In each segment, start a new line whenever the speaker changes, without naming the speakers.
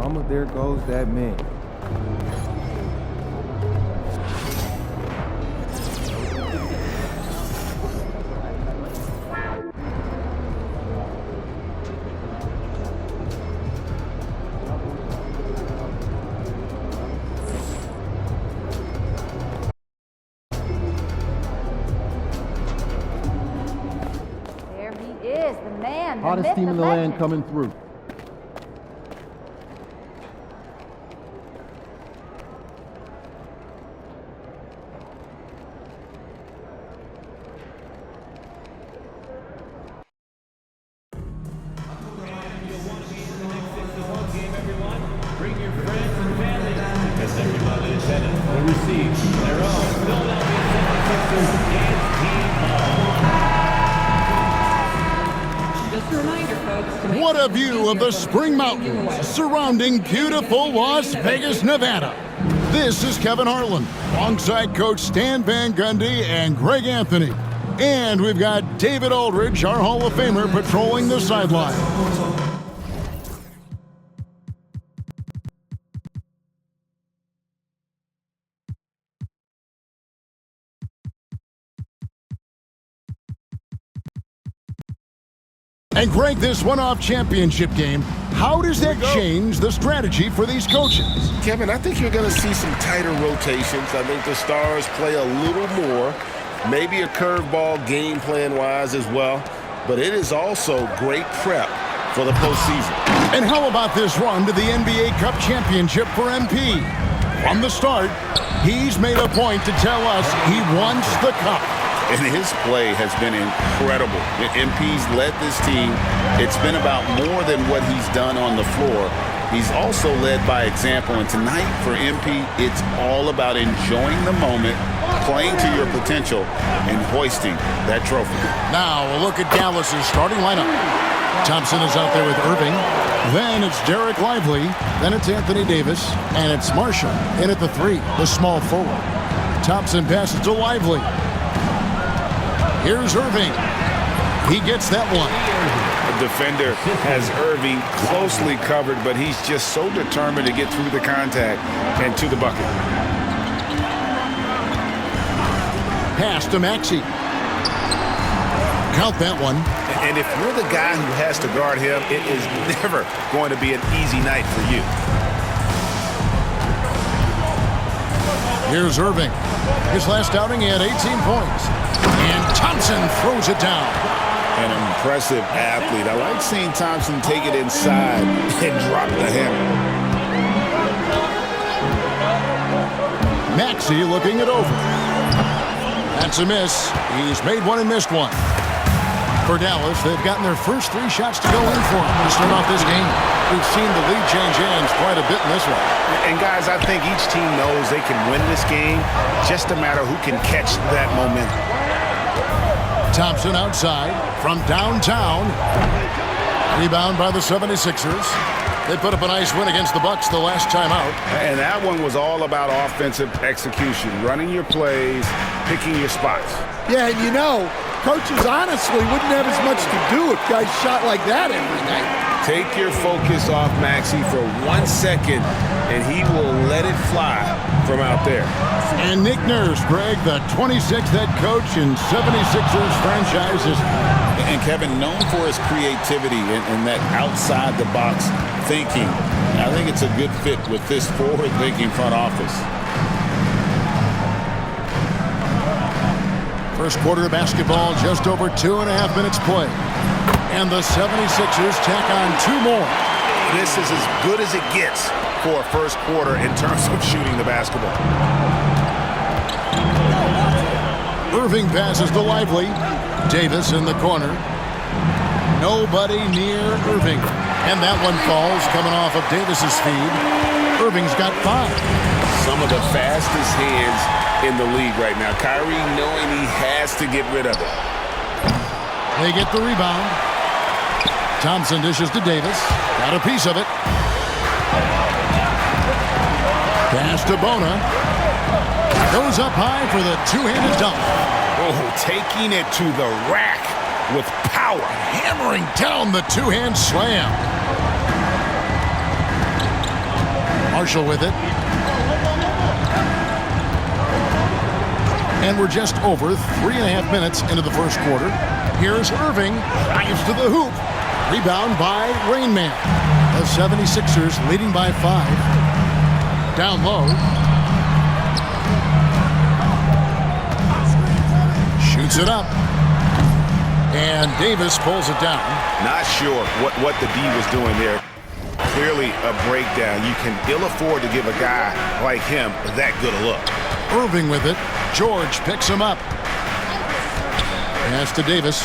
Mama, there goes that man.
There he is, the man, the
Hottest
myth,
team
the
in the land
legend.
coming through.
Bring your friends and family because everybody is headed will receive their own Philadelphia 76ers and team ball.
Just a reminder, folks, to make
What
sure
a view of the Spring Mountains surrounding beautiful Las Vegas, Nevada. This is Kevin Harlan alongside Coach Stan Van Gundy and Greg Anthony. And we've got David Aldridge, our Hall of Famer, patrolling the sideline. And Greg, this one-off championship game, how does that change the strategy for these coaches?
Kevin, I think you're going to see some tighter rotations. I think the Stars play a little more, maybe a curveball game plan-wise as well, but it is also great prep for the postseason.
And how about this run to the NBA Cup Championship for MP? From the start, he's made a point to tell us he wants the cup.
And his play has been incredible. MP's led this team. It's been about more than what he's done on the floor. He's also led by example. And tonight for MP, it's all about enjoying the moment, playing to your potential, and hoisting that trophy.
Now a look at Dallas's starting lineup. Thompson is out there with Irving. Then it's Derek Lively. Then it's Anthony Davis. And it's Marshall in at the 3, the small forward. Thompson passes to Lively. Here's Irving. He gets that one.
The defender has Irving closely covered, but he's just so determined to get through the contact and to the bucket.
Pass to Maxey. Count that one.
And if you're the guy who has to guard him, it is never going to be an easy night for you.
Here's Irving. His last outing, he had 18 points. And Thompson throws it down.
An impressive athlete. I like seeing Thompson take it inside and drop the hammer.
Maxey looking it over. That's a miss. He's made one and missed one. For Dallas, they've gotten their first 3 shots to go in for him to start off this game. We've seen the lead change hands quite a bit in this one.
And guys, I think each team knows they can win this game. Just a matter who can catch that momentum.
Thompson outside from downtown. Rebound by the 76ers. They put up a nice win against the Bucks the last time out.
And that one was all about offensive execution, running your plays, picking your spots.
Yeah, and you know, coaches honestly wouldn't have as much to do if guys shot like that every night.
Take your focus off Maxey for 1 second, and he will let it fly from out there.
And Nick Nurse, Greg, the 26th head coach in 76ers franchises.
And Kevin, known for his creativity and that outside-the-box thinking, I think it's a good fit with this forward-thinking front office.
First quarter of basketball, just over 2.5 minutes play. And the 76ers tack on 2 more.
This is as good as it gets for a first quarter in terms of shooting the basketball.
Irving passes to Lively. Davis in the corner. Nobody near Irving. And that one falls coming off of Davis's feed. Irving's got 5.
Some of the fastest hands in the league right now. Kyrie knowing he has to get rid of it.
They get the rebound. Thompson dishes to Davis. Got a piece of it. Pass to Bona. Goes up high for the 2-handed dunk.
Oh, taking it to the rack with power.
Hammering down the 2-hand slam. Marshall with it. And we're just over 3.5 minutes into the first quarter. Here's Irving, drives to the hoop. Rebound by Rain Man. The 76ers leading by 5. Down low. Shoots it up. And Davis pulls it down.
Not sure what the D was doing there. Clearly a breakdown. You can ill afford to give a guy like him that good a look.
Irving with it. George picks him up. Pass to Davis.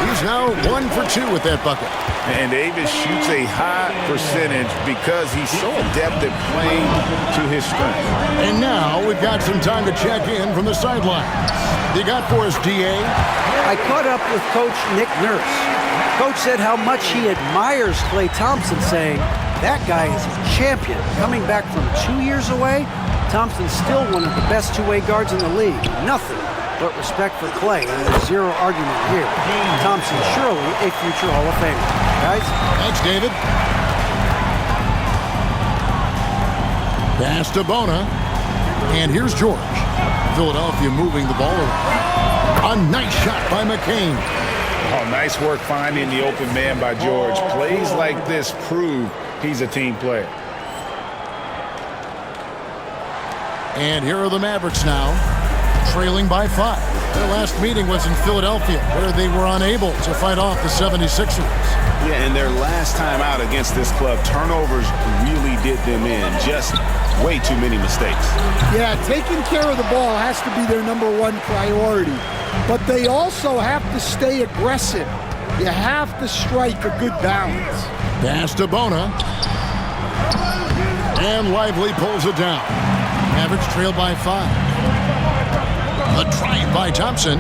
He's now 1 for 2 with that bucket.
And Davis shoots a high percentage because he's so adept at playing to his strength.
And now we've got some time to check in from the sideline. You got for us, D.A.?
I caught up with Coach Nick Nurse. Coach said how much he admires Klay Thompson, saying, that guy is a champion. Coming back from 2 years away, Thompson's still one of the best two-way guards in the league. Nothing but respect for Klay, and there's zero argument here. Thompson surely a future Hall of Famer. Guys?
Thanks, David. Pass to Bona. And here's George. Philadelphia moving the ball around. A nice shot by McCain.
Oh, nice work finding the open man by George. Plays like this prove he's a team player.
And here are the Mavericks now, trailing by 5. Their last meeting was in Philadelphia, where they were unable to fight off the 76ers.
Yeah, and their last time out against this club, turnovers really did them in. Just way too many mistakes.
Yeah, taking care of the ball has to be their #1 priority. But they also have to stay aggressive. You have to strike a good balance.
Pass to Bona. And Lively pulls it down. Mavericks trail by 5. The drive by Thompson.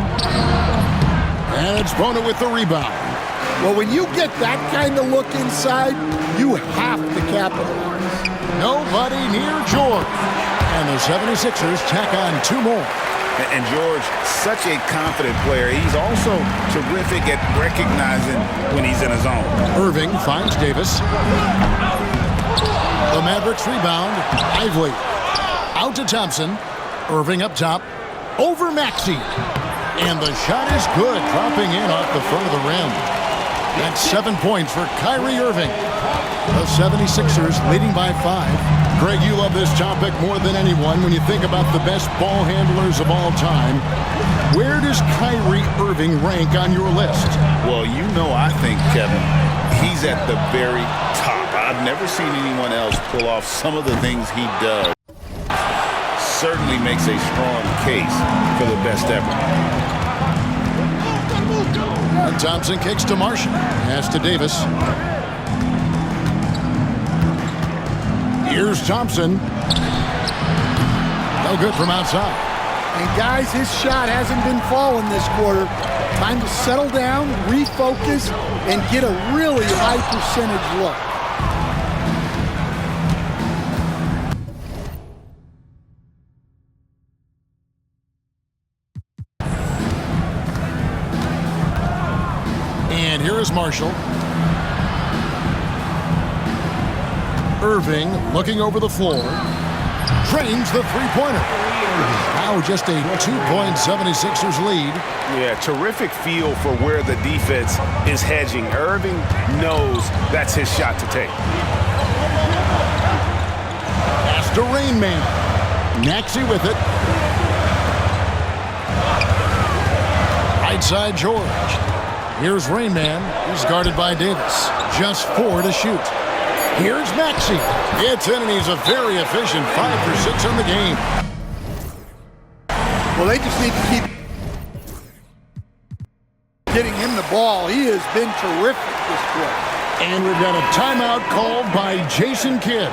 And it's Bona with the rebound.
Well, when you get that kind of look inside, you have to capitalize.
Nobody near George. And the 76ers tack on 2 more.
And George, such a confident player. He's also terrific at recognizing when he's in a zone.
Irving finds Davis. The Mavericks rebound. Lively. Out to Thompson. Irving up top. Over Maxey. And the shot is good, dropping in off the front of the rim. That's 7 points for Kyrie Irving. The 76ers leading by 5. Greg, you love this topic more than anyone when you think about the best ball handlers of all time. Where does Kyrie Irving rank on your list?
Well, you know, I think, Kevin, he's at the very top. I've never seen anyone else pull off some of the things he does. Certainly makes a strong case for the best ever.
And Thompson kicks to Marshall. Pass to Davis. Here's Thompson. No good from outside.
And guys, his shot hasn't been falling this quarter. Time to settle down, refocus, and get a really high percentage look.
And here is Marshall. Irving looking over the floor. Drains the three-pointer. Now just a 2-point 76ers lead.
Yeah, terrific feel for where the defense is hedging. Irving knows that's his shot to take.
Pass to Rain Man. Maxey with it. Right side George. Here's Rain Man. He's guarded by Davis. Just 4 to shoot. Here's Maxey. It's in, and he's a very efficient 5 for 6 in the game.
Well, they just need to keep getting him the ball. He has been terrific this quarter.
And we've got a timeout called by Jason Kidd.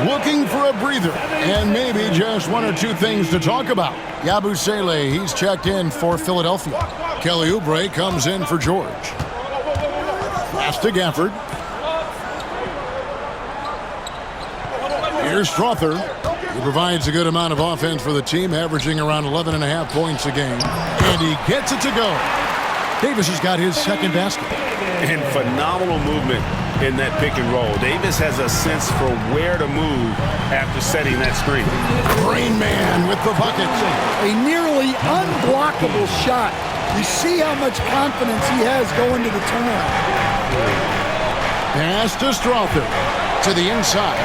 Looking for a breather and maybe just 1 or 2 things to talk about. Yabusele, he's checked in for Philadelphia. Kelly Oubre comes in for George. Pass to Gafford. Here's Strother. He provides a good amount of offense for the team, averaging around 11.5 points a game. And he gets it to go. Davis has got his second basket.
And phenomenal movement in that pick and roll. Davis has a sense for where to move after setting that screen.
Rain Man with the bucket.
A nearly unblockable shot. You see how much confidence he has going to the turnaround.
Pass to Strother to the inside.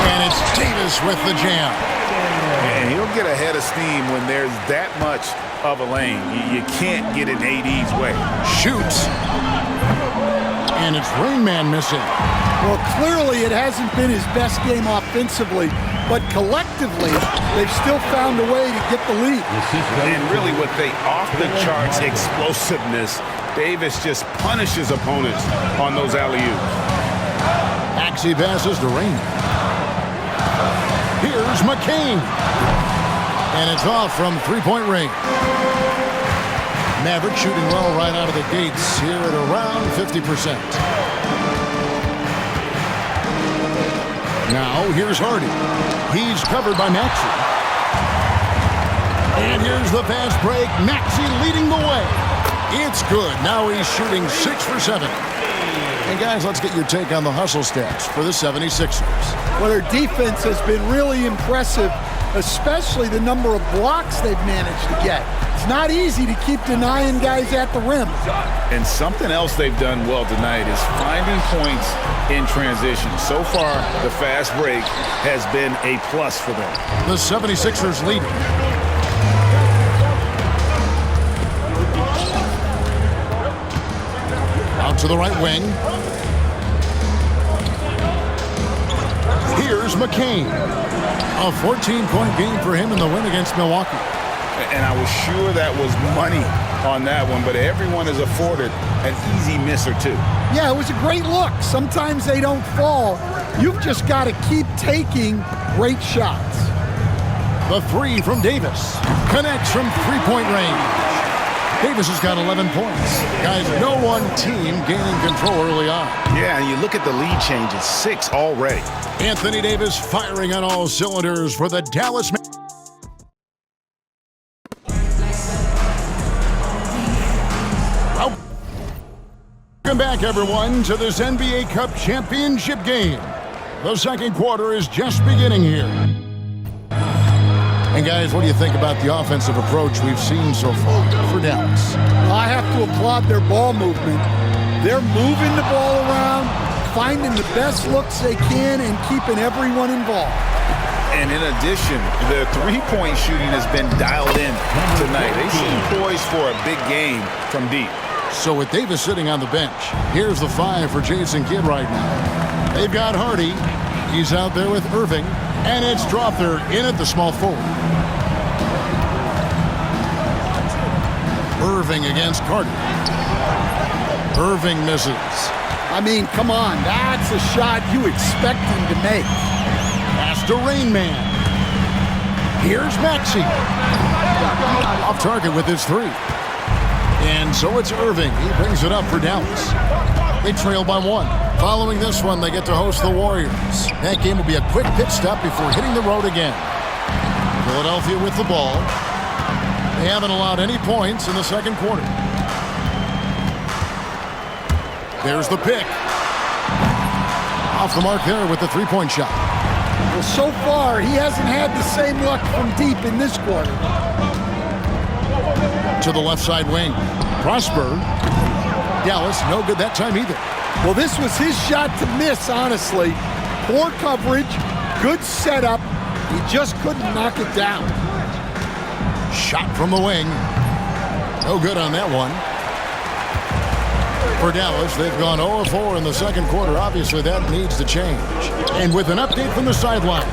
And it's Davis with the jam.
And he'll get a head of steam when there's that much of a lane. You can't get in AD's way.
Shoots. And it's Rain Man missing.
Well, clearly it hasn't been his best game offensively, but collectively, they've still found a way to get the lead.
And really with the off-the-charts explosiveness, Davis just punishes opponents on those alley-oops.
Maxey passes to Rain. Here's McCain. And it's off from three-point range. Maverick shooting well right out of the gates here at around 50%. Now here's Hardy. He's covered by Maxey. And here's the fast break. Maxey leading the way. It's good. Now he's shooting 6 for 7. And guys, let's get your take on the hustle stats for the 76ers.
Well, their defense has been really impressive, especially the number of blocks they've managed to get. It's not easy to keep denying guys at the rim.
And something else they've done well tonight is finding points in transition. So far, the fast break has been a plus for them.
The 76ers leading. Out to the right wing. Here's McCain. A 14-point game for him in the win against Milwaukee.
And I was sure that was money on that one, but everyone is afforded an easy miss or two.
Yeah, it was a great look. Sometimes they don't fall. You've just got to keep taking great shots.
The three from Davis. Connects from three-point range. Davis has got 11 points. Guys, no one team gaining control early on.
Yeah, and you look at the lead changes, 6 already.
Anthony Davis firing on all cylinders for the Dallas. Welcome back, everyone, to this NBA Cup championship game. The second quarter is just beginning here. And guys, what do you think about the offensive approach we've seen so far for Dallas?
Well, I have to applaud their ball movement. They're moving the ball around, finding the best looks they can, and keeping everyone involved.
And in addition, the three-point shooting has been dialed in tonight. They seem poised for a big game from deep.
So with Davis sitting on the bench, here's the 5 for Jason Kidd right now. They've got Hardy. He's out there with Irving. And it's Strother in at the small forward. Irving against Carter. Irving misses.
I mean, come on, that's a shot you expect him to make.
Pass to Rain Man. Here's Maxey. Off target with his 3. And so it's Irving. He brings it up for Dallas. They trail by 1. Following this one, they get to host the Warriors. That game will be a quick pit stop before hitting the road again. Philadelphia with the ball. They haven't allowed any points in the second quarter. There's the pick. Off the mark there with the three-point shot.
Well, so far, he hasn't had the same luck from deep in this quarter.
To the left side wing. Prosper. Dallas, no good that time either.
Well, this was his shot to miss, honestly. Poor coverage, good setup. He just couldn't knock it down.
Shot from the wing. No good on that one. For Dallas, they've gone 0-4 in the second quarter. Obviously, that needs to change. And with an update from the sideline,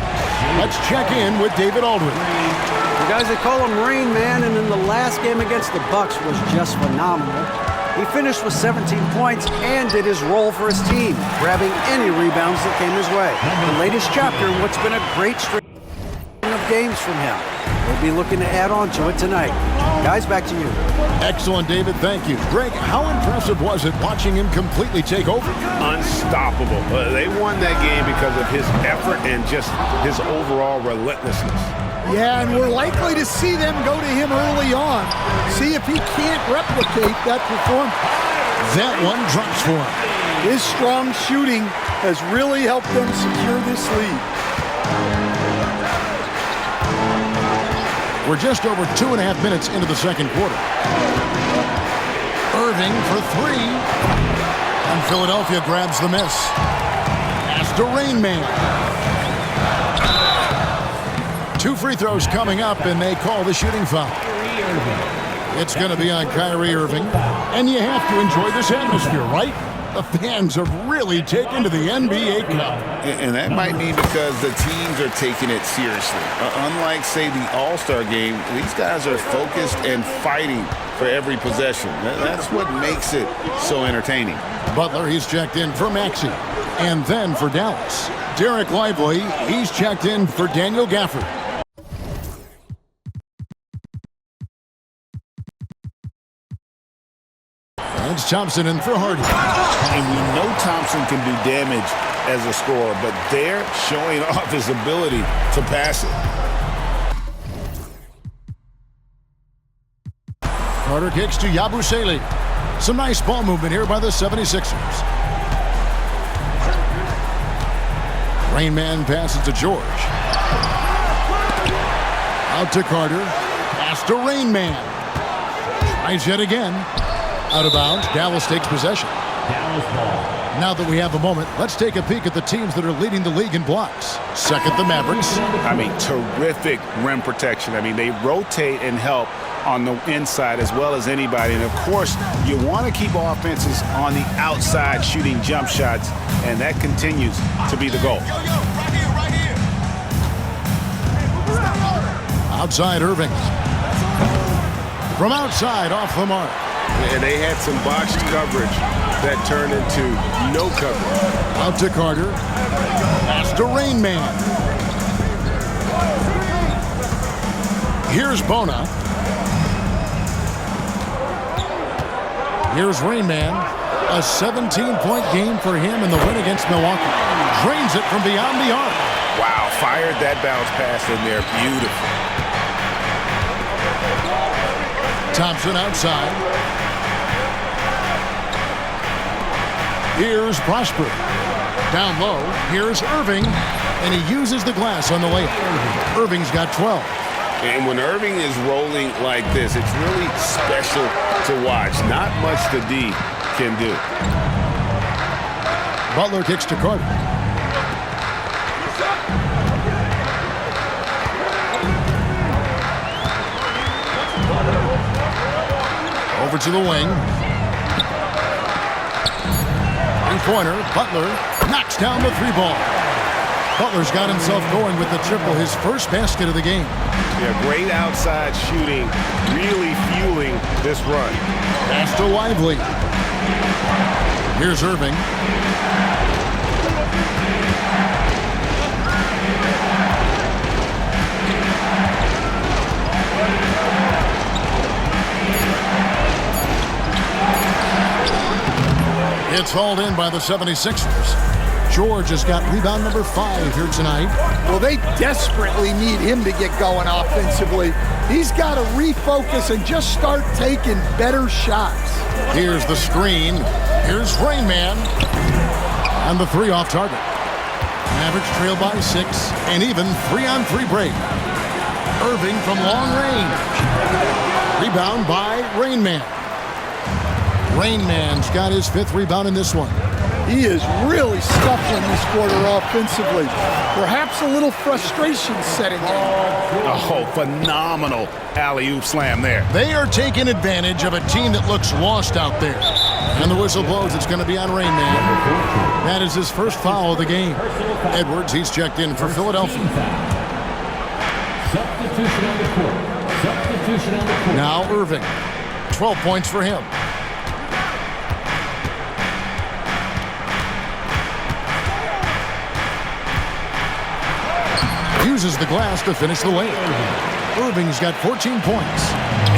let's check in with David Aldridge.
The guys that call him Rain Man, and in the last game against the Bucks was just phenomenal. He finished with 17 points and did his role for his team, grabbing any rebounds that came his way. The latest chapter in what's been a great string of games from him. We'll be looking to add on to it tonight. Guys, back to you.
Excellent, David. Thank you. Greg, how impressive was it watching him completely take over?
Unstoppable. They won that game because of his effort and just his overall relentlessness.
Yeah, and we're likely to see them go to him early on. See if he can't replicate that performance.
That one drops for him.
His strong shooting has really helped them secure this lead.
We're just over 2.5 minutes into the second quarter. Irving for three. And Philadelphia grabs the miss. Pass to Rain Man. 2 free throws coming up, and they call the shooting foul. It's going to be on Kyrie Irving. And you have to enjoy this atmosphere, right? The fans have really taken to the NBA Cup.
And that might be because the teams are taking it seriously. Unlike, say, the All-Star game, these guys are focused and fighting for every possession. That's what makes it so entertaining.
Butler, he's checked in for Maxey. And then for Dallas, Derek Lively, he's checked in for Daniel Gafford. It's Thompson in for Hardy.
And we know Thompson can do damage as a scorer, but they're showing off his ability to pass it.
Carter kicks to Yabusele. Some nice ball movement here by the 76ers. Rain Man passes to George. Out to Carter. Pass to Rain Man. Tries yet again. Out of bounds. Dallas takes possession.
Dallas ball.
Now that we have a moment, let's take a peek at the teams that are leading the league in blocks. Second, the Mavericks.
I mean, terrific rim protection. I mean, they rotate and help on the inside as well as anybody. And, of course, you want to keep offenses on the outside shooting jump shots, and that continues to be the goal.
Outside Irving. From outside, off the mark.
And they had some botched coverage that turned into no coverage.
Out to Carter. Pass to Rain Man. Here's Bona. Here's Rain Man. A 17-point game for him in the win against Milwaukee. Drains it from beyond the arc.
Wow, fired that bounce pass in there. Beautiful.
Thompson outside. Here's Prosper. Down low, here's Irving, and he uses the glass on the layup. Irving's got 12.
And when Irving is rolling like this, it's really special to watch. Not much the D can do.
Butler kicks to Carter. Over to the wing. Three-pointer, Butler knocks down the three ball. Butler's got himself going with the triple, his first basket of the game.
Yeah, great outside shooting, really fueling this run.
Pass to Lively. Here's Irving. It's hauled in by the 76ers. George has got rebound number 5 here tonight.
Well, they desperately need him to get going offensively. He's got to refocus and just start taking better shots.
Here's the screen. Here's Rain Man. And the 3 off target. Mavericks trail by 6, and even 3-on-3 break. Irving from long range. Rebound by Rain Man. Rain Man's got his 5th rebound in this one.
He is really scuffling this quarter offensively. Perhaps a little frustration setting in.
Oh, phenomenal alley-oop slam there.
They are taking advantage of a team that looks lost out there. And the whistle blows. It's going to be on Rain Man. That is his first foul of the game. Edwards, he's checked in for Philadelphia.
Substitution on the court. Substitution on the court.
Now Irving. 12 points for him. Uses the glass to finish the layup. Irving's got 14 points.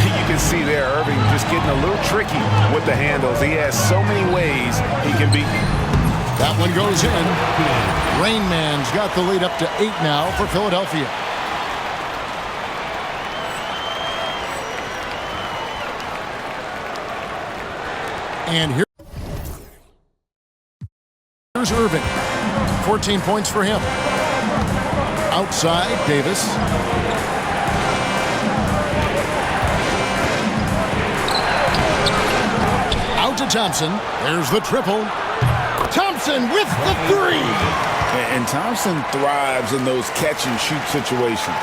You can see there Irving just getting a little tricky with the handles. He has so many ways he can beat.
That one goes in. Rain Man's got the lead up to 8 now for Philadelphia. And here Here's Irving. 14 points for him. Outside, Davis. Out to Thompson. There's the triple. Thompson with the three.
And Thompson thrives in those catch-and-shoot situations.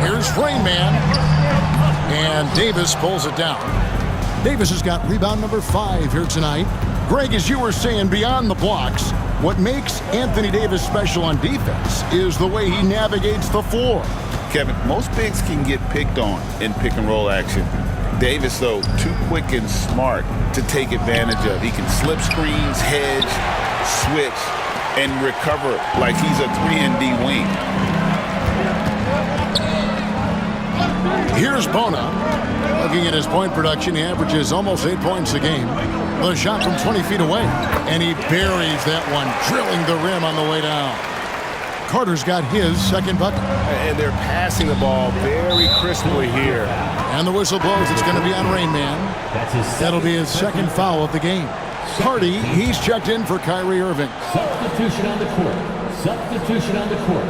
Here's Rain Man. And Davis pulls it down. Davis has got rebound number 5 here tonight. Greg, as you were saying, beyond the blocks, what makes Anthony Davis special on defense is the way he navigates the floor.
Kevin, most bigs can get picked on in pick-and-roll action. Davis, though, too quick and smart to take advantage of. He can slip screens, hedge, switch, and recover like he's a 3-and-D wing.
Here's Bona. Looking at his point production, he averages almost 8 points a game. The shot from 20 feet away, and he buries that one, drilling the rim on the way down. Carter's got his second bucket.
And they're passing the ball very crisply here.
And the whistle blows. It's going to be on Rain Man. That'll be his second foul of the game. Hardy, he's checked in for Kyrie Irving.
Substitution on the court. Substitution on the court.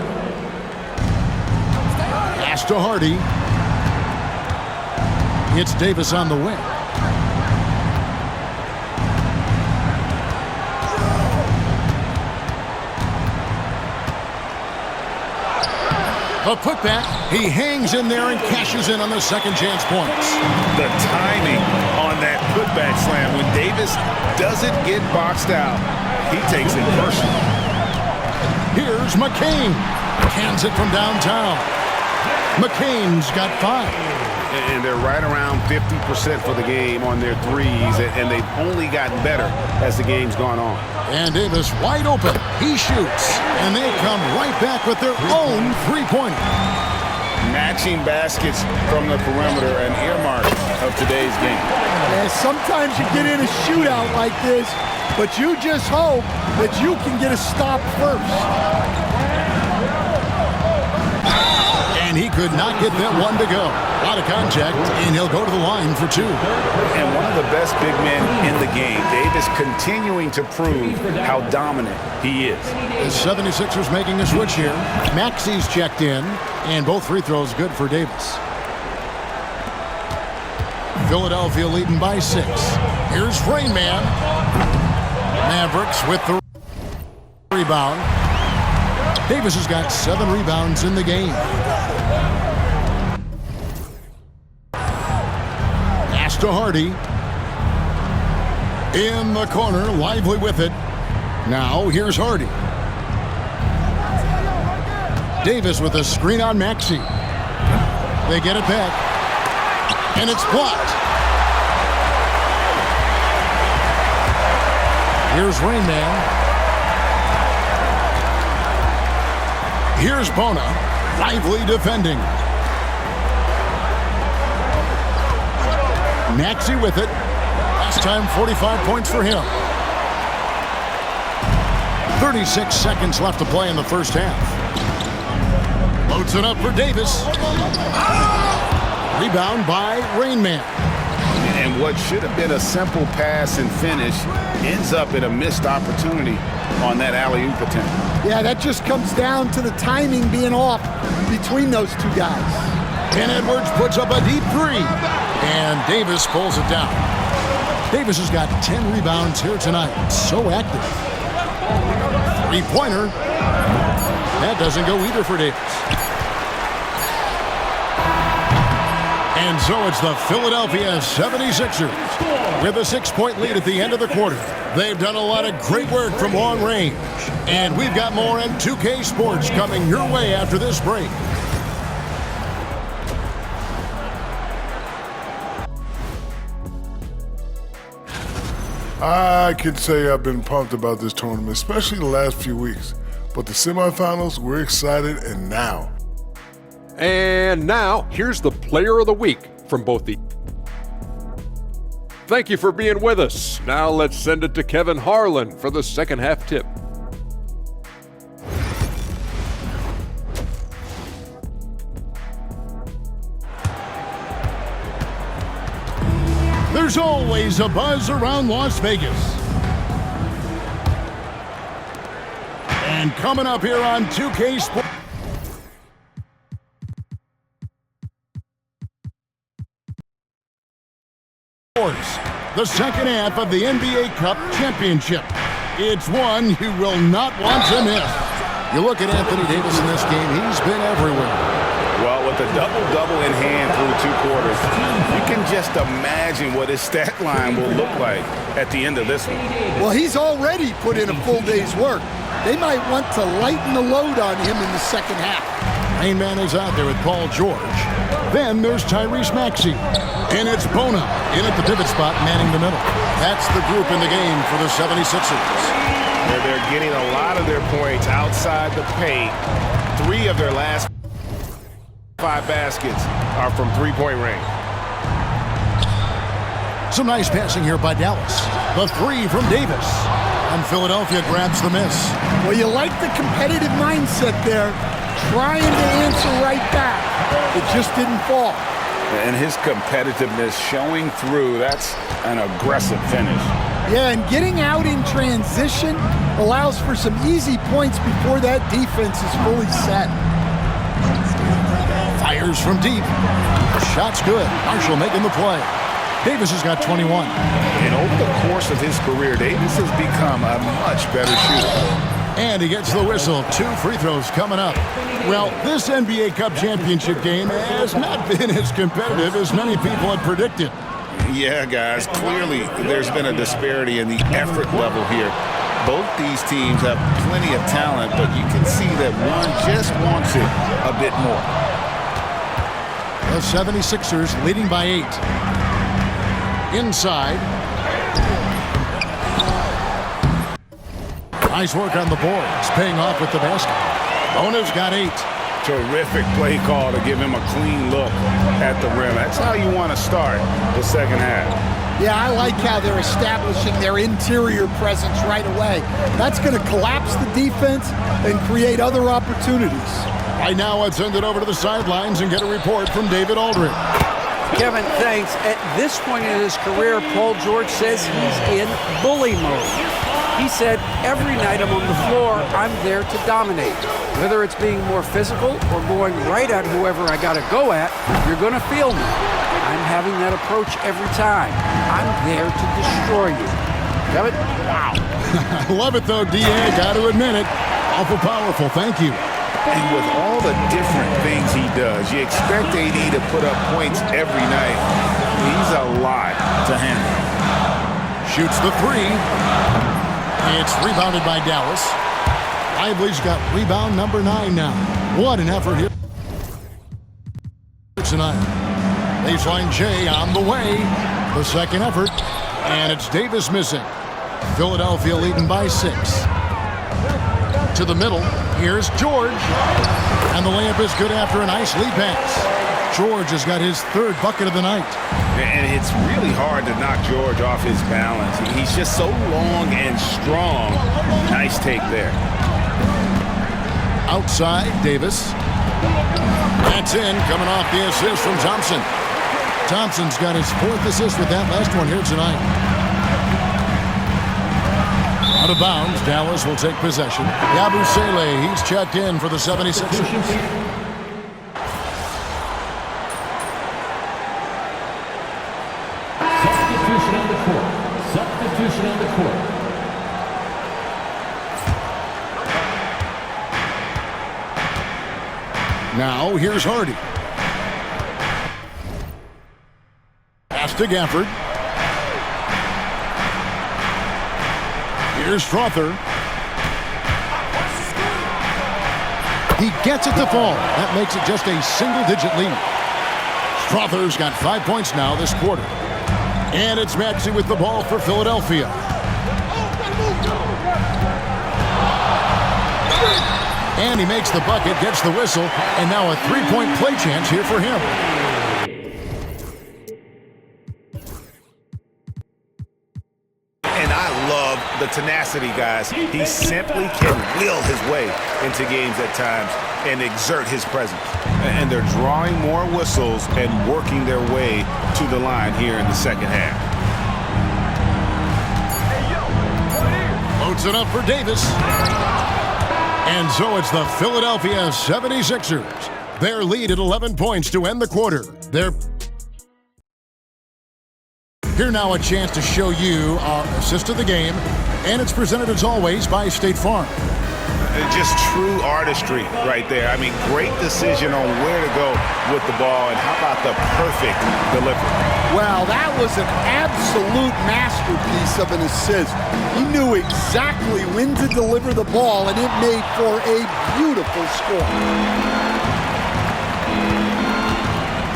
Pass to Hardy. It's Davis on the wing. A putback. He hangs in there and cashes in on the second chance points.
The timing on that putback slam. When Davis doesn't get boxed out, he takes it personal.
Here's McCain. Cans it from downtown. McCain's got 5.
And they're right around 50% for the game on their threes, and they've only gotten better as the game's gone on.
And Davis wide open. He shoots. And they come right back with their own three-pointer.
Matching baskets from the perimeter, an earmark of today's game.
Yeah, sometimes you get in a shootout like this, but you just hope that you can get a stop first.
And he could not get that one to go. A lot of contact, and he'll go to the line for 2.
And one of the best big men in the game. Davis continuing to prove how dominant he is.
The 76ers making a switch here. Maxi's checked in, and both free throws good for Davis. Philadelphia leading by 6. Here's Rain Man. Mavericks with the rebound. Davis has got 7 rebounds in the game. Pass to Hardy. In the corner, Lively with it. Now here's Hardy. Davis with a screen on Maxey. They get it back. And it's blocked. Here's Rain Man. Here's Bona, Lively defending. Maxey with it. Last time, 45 points for him. 36 seconds left to play in the first half. Loads it up for Davis. Rebound by Rain Man.
And what should have been a simple pass and finish ends up in a missed opportunity on that alley-oop attempt.
Yeah, that just comes down to the timing being off between those two guys.
And Edwards puts up a deep 3. And Davis pulls it down. Davis has got 10 rebounds here tonight. So active. Three-pointer. That doesn't go either for Davis. And so it's the Philadelphia 76ers with a 6-point lead at the end of the quarter. They've done a lot of great work from long range. And we've got more in 2K Sports coming your way after this break.
I can say I've been pumped about this tournament, especially the last few weeks. But the semifinals, we're excited, and now.
And now, here's the Player of the Week from both the... Thank you for being with us. Now let's send it to Kevin Harlan for the second half tip.
There's always a buzz around Las Vegas. And coming up here on 2K Sports. The second half of the NBA Cup Championship. It's one you will not want to miss. You look at Anthony Davis in this game, he's been everywhere.
Well, with a double-double in hand through 2 quarters, you can just imagine what his stat line will look like at the end of this one.
Well, he's already put in a full day's work. They might want to lighten the load on him in the second half.
Main man is out there with Paul George. Then there's Tyrese Maxey. And it's Bona in at the pivot spot, manning the middle. That's the group in the game for the 76ers.
They're getting a lot of their points outside the paint. 3 of their last 5 baskets are from three-point range.
Some nice passing here by Dallas. The 3 from Davis. And Philadelphia grabs the miss.
Well, you like the competitive mindset there, trying to answer right back. It just didn't fall.
And his competitiveness showing through. That's an aggressive finish.
Yeah, and getting out in transition allows for some easy points before that defense is fully set.
Fires from deep. Shot's good. Marshall making the play. Davis has got 21.
And over the course of his career, Davis has become a much better shooter.
And he gets the whistle. 2 free throws coming up. Well, this NBA Cup Championship game has not been as competitive as many people had predicted.
Yeah, guys, clearly there's been a disparity in the effort level here. Both these teams have plenty of talent, but you can see that one just wants it a bit more.
The 76ers leading by 8. Inside. Nice work on the boards, paying off with the basket. Bona's got 8.
Terrific play call to give him a clean look at the rim. That's how you want to start the second half.
Yeah, I like how they're establishing their interior presence right away. That's going to collapse the defense and create other opportunities.
Right now, let's send it over to the sidelines and get a report from David Aldridge.
Kevin, thanks. At this point in his career, Paul George says he's in bully mode. He said, every night I'm on the floor, I'm there to dominate. Whether it's being more physical or going right at whoever I got to go at, you're going to feel me. I'm having that approach every time. I'm there to destroy you. Kevin, wow.
I love it, though, D.A. Got to admit it. Awful powerful. Thank you.
And with all the different things he does, you expect AD to put up points every night. He's a lot to handle.
Shoots the 3. It's rebounded by Dallas. Lively's got rebound number 9 now. What an effort here tonight. Baseline J on the way. The second effort. And it's Davis missing. Philadelphia leading by 6. To the middle. Here's George. And the layup is good after a nice lead pass. George has got his 3rd bucket of the night.
And it's really hard to knock George off his balance. He's just so long and strong. Nice take there.
Outside, Davis. That's in, coming off the assist from Thompson. Thompson's got his 4th assist with that last one here tonight. Out of bounds, Dallas will take possession. Yabusele, he's checked in for the 76ers.
Substitution on the court.
Now, here's Hardy. Pass to Gafford. Here's Strother. He gets it to fall. That makes it just a single-digit lead. Strother's got 5 points now this quarter. And it's Maxey with the ball for Philadelphia. And he makes the bucket, gets the whistle, and now a 3-point play chance here for him.
And I love the tenacity, guys. He simply can will his way into games at times and exert his presence. And they're drawing more whistles and working their way to the line here in the second half.
Loads it up for Davis. And so it's the Philadelphia 76ers. Their lead at 11 points to end the quarter. Here now a chance to show you our assist of the game. And it's presented as always by State Farm.
Just true artistry right there. I mean, great decision on where to go with the ball, and how about the perfect delivery?
Well, that was an absolute masterpiece of an assist. He knew exactly when to deliver the ball, and it made for a beautiful score.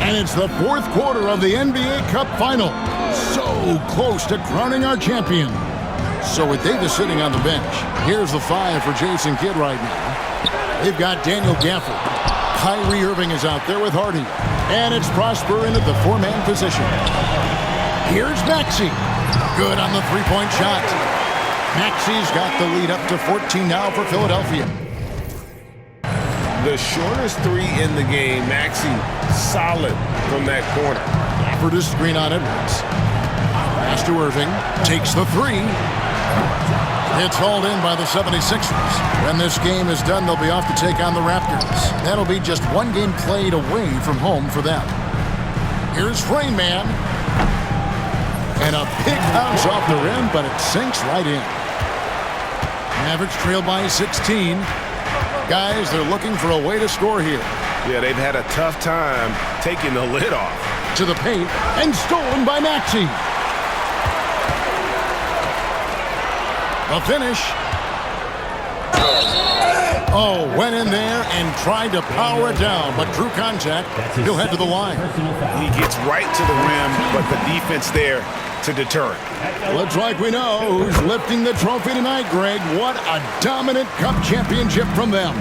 And it's the fourth quarter of the NBA Cup Final. So close to crowning our champion. So with Davis sitting on the bench, here's the 5 for Jason Kidd right now. They've got Daniel Gafford. Kyrie Irving is out there with Hardy. And it's Prosper in at the 4-man position. Here's Maxey. Good on the three-point shot. Maxey's got the lead up to 14 now for Philadelphia.
The shortest 3 in the game. Maxey solid from that corner.
Gafford is screen on Edwards. Pass to Irving. Takes the 3. It's hauled in by the 76ers. When this game is done, they'll be off to take on the Raptors. That'll be just one game played away from home for them. Here's Rain Man. And a big bounce off the rim, but it sinks right in. Mavericks trail by 16. Guys, they're looking for a way to score here.
Yeah, they've had a tough time taking the lid off.
To the paint, and stolen by Maxey. The finish. Oh, went in there and tried to power it down, but drew contact. He'll head to the line.
He gets right to the rim, but the defense there to deter it.
Looks like we know who's lifting the trophy tonight, Greg. What a dominant Cup championship from them.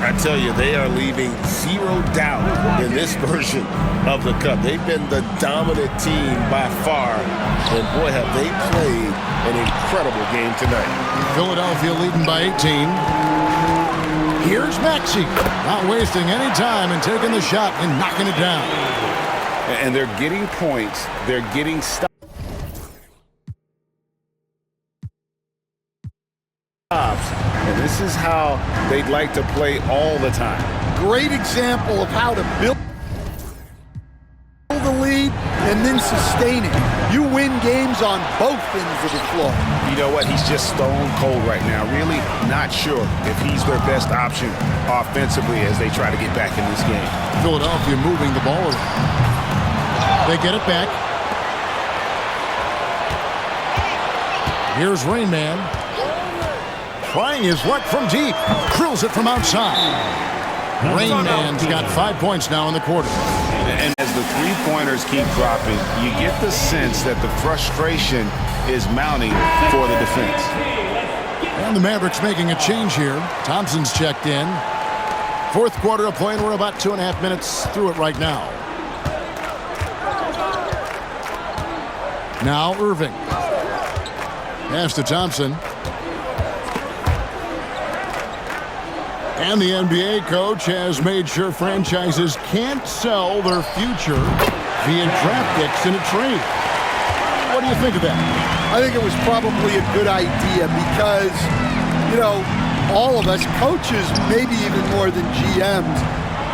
I tell you, they are leaving zero doubt in this version of the Cup. They've been the dominant team by far, and boy, have they played an incredible game tonight.
Philadelphia leading by 18. Here's Maxey, not wasting any time and taking the shot and knocking it down.
And they're getting points. They're getting stops. And this is how they'd like to play all the time.
Great example of how to build the lead and then sustain it. You win games on both ends of the floor.
You know what? He's just stone cold right now. Really not sure if he's their best option offensively as they try to get back in this game.
Philadelphia moving the ball around. They get it back. Here's Rain Man. Trying his luck from deep. Drills it from outside. Rain Man's got 5 points now in the quarter.
And as the three-pointers keep dropping, you get the sense that the frustration is mounting for the defense.
And the Mavericks making a change here. Thompson's checked in. Fourth quarter of play, and we're about 2.5 minutes through it right now. Now Irving. Pass to Thompson. And the NBA coach has made sure franchises can't sell their future via draft picks in a trade. What do you think of that?
I think it was probably a good idea because, you know, all of us, coaches, maybe even more than GMs,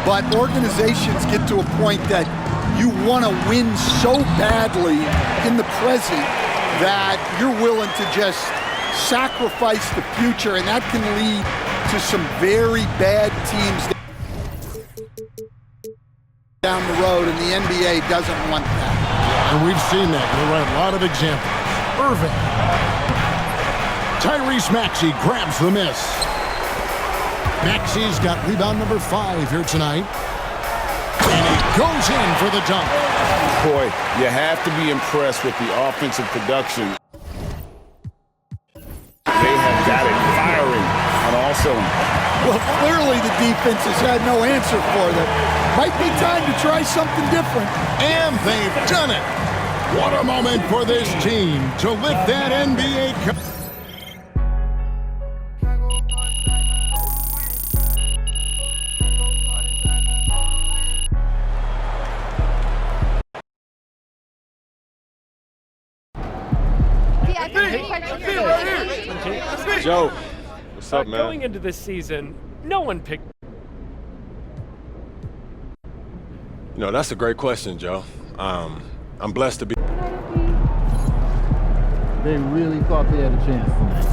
but organizations get to a point that you want to win so badly in the present that you're willing to just sacrifice the future, and that can lead to some very bad teams down the road, and the NBA doesn't want that.
And we've seen that. You're right, a lot of examples. Irving. Tyrese Maxey grabs the miss. Maxey's got rebound number 5 here tonight. And he goes in for the dunk.
Boy, you have to be impressed with the offensive production. They have got it firing on all cylinders.
Well, clearly the defense has had no answer for them. Might be time to try something different.
And they've done it. What a moment for this team to lift that NBA Cup.
Joe, what's up, man?
Going into this season, no one picked.
You know, that's a great question, Joe. I'm blessed to be.
They really thought they had a chance tonight.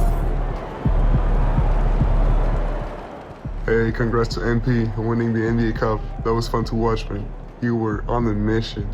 Hey, congrats to MP on winning the NBA Cup. That was fun to watch, man. You were on a mission.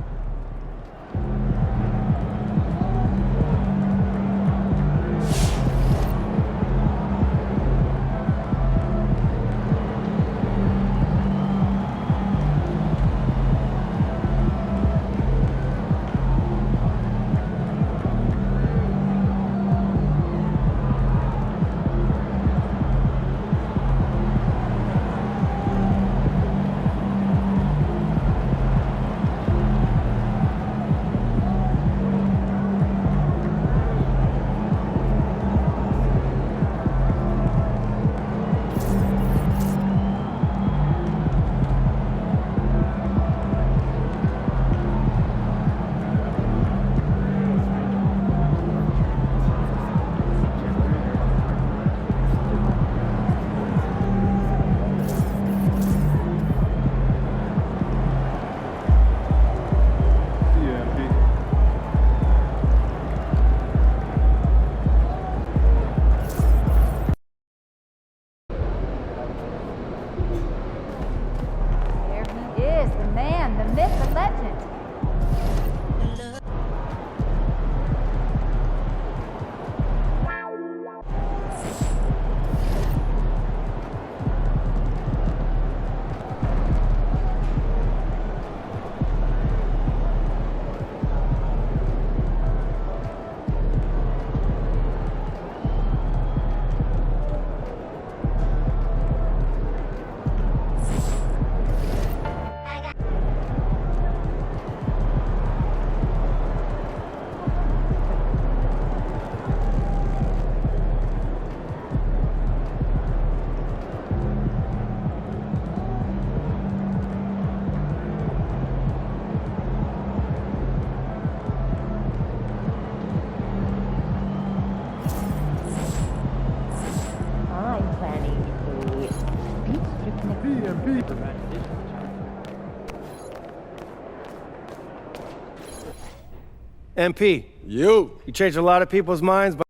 MP.
You
changed a lot of people's minds, but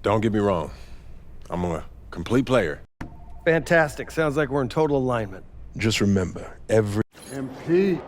don't get me wrong. I'm a complete player.
fantastic. Sounds like we're in total alignment.
Just remember, every
MP.